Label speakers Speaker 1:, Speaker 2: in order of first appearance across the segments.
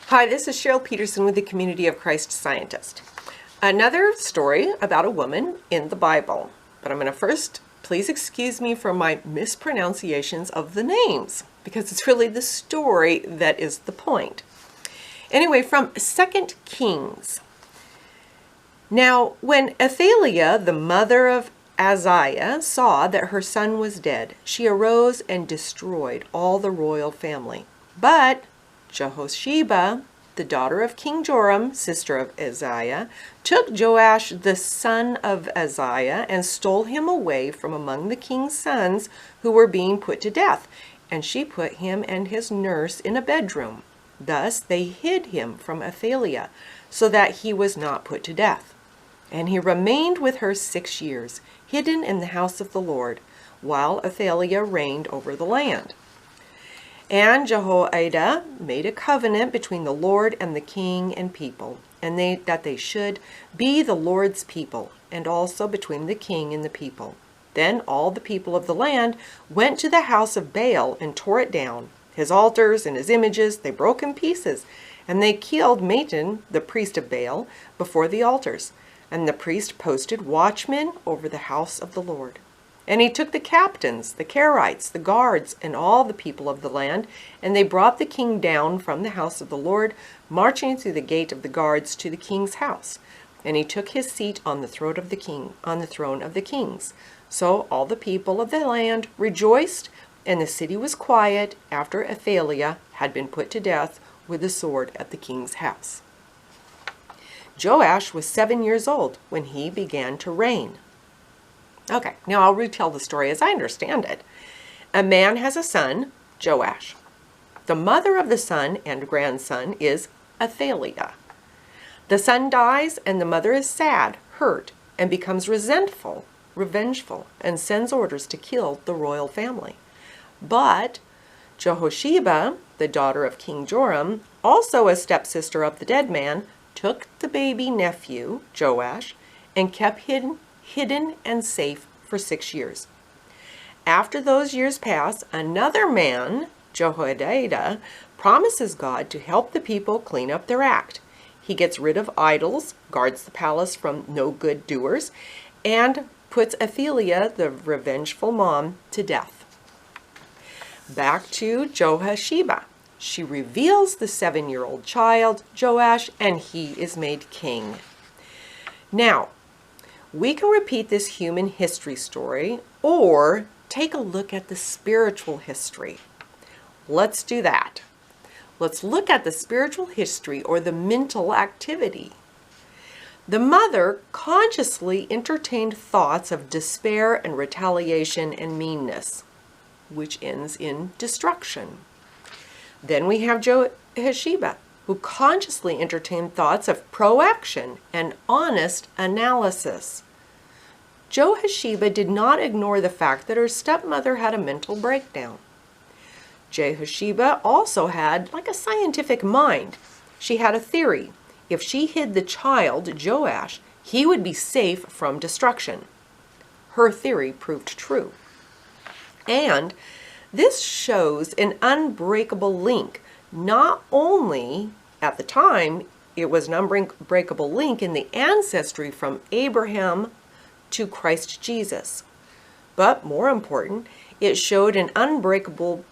Speaker 1: Hi, this is Cheryl Peterson with the Community of Christ Scientist. Another story about a woman in the Bible. But I'm going to first, please excuse me for my mispronunciations of the names, because it's really the story that is the point. Anyway, from 2 Kings. Now, when Athaliah, the mother of Ahaziah, saw that her son was dead, she arose and destroyed all the royal family. But Jehosheba, the daughter of King Joram, sister of Ahaziah, took Joash the son of Ahaziah and stole him away from among the king's sons who were being put to death, and she put him and his nurse in a bedroom. Thus they hid him from Athaliah, so that he was not put to death. And he remained with her 6 years, hidden in the house of the Lord, while Athaliah reigned over the land. And Jehoiada made a covenant between the Lord and the king and people, and that they should be the Lord's people, and also between the king and the people. Then all the people of the land went to the house of Baal and tore it down. His altars and his images they broke in pieces, and they killed Matan, the priest of Baal, before the altars. And the priest posted watchmen over the house of the Lord. And he took the captains, the Kerites, the guards, and all the people of the land, and they brought the king down from the house of the Lord, marching through the gate of the guards to the king's house. And he took his seat on the throne of the king, on the throne of the kings. So all the people of the land rejoiced, and the city was quiet after Athaliah had been put to death with the sword at the king's house. Joash was 7 years old when he began to reign. Okay, now I'll retell the story as I understand it. A man has a son, Joash. The mother of the son and grandson is Athaliah. The son dies, and the mother is sad, hurt, and becomes resentful, revengeful, and sends orders to kill the royal family. But Jehosheba, the daughter of King Joram, also a stepsister of the dead man, took the baby nephew, Joash, and kept hidden and safe for 6 years. After those years pass, another man, Jehoiada, promises God to help the people clean up their act. He gets rid of idols, guards the palace from no good doers, and puts Athaliah, the revengeful mom, to death. Back to Jehosheba. She reveals the 7-year-old child, Joash, and he is made king. Now, we can repeat this human history story or take a look at the spiritual history. Let's do that. Let's look at the spiritual history or the mental activity. The mother consciously entertained thoughts of despair and retaliation and meanness, which ends in destruction. Then we have Jehosheba, who consciously entertained thoughts of proaction and honest analysis. Jehosheba did not ignore the fact that her stepmother had a mental breakdown. Jehosheba also had like a scientific mind. She had a theory. If she hid the child, Joash, he would be safe from destruction. Her theory proved true. And this shows an unbreakable link. Not only at the time, it was an unbreakable link in the ancestry from Abraham to Christ Jesus, but more important, it showed an unbreakable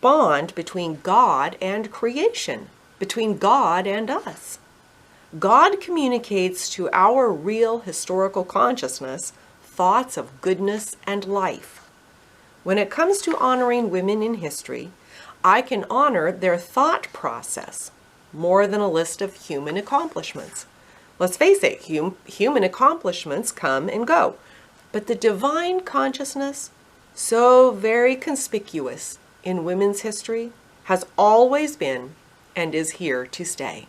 Speaker 1: bond between God and creation, between God and us. God communicates to our real historical consciousness thoughts of goodness and life. When it comes to honoring women in history, I can honor their thought process more than a list of human accomplishments. Let's face it, human accomplishments come and go, but the divine consciousness, so very conspicuous in women's history, has always been and is here to stay.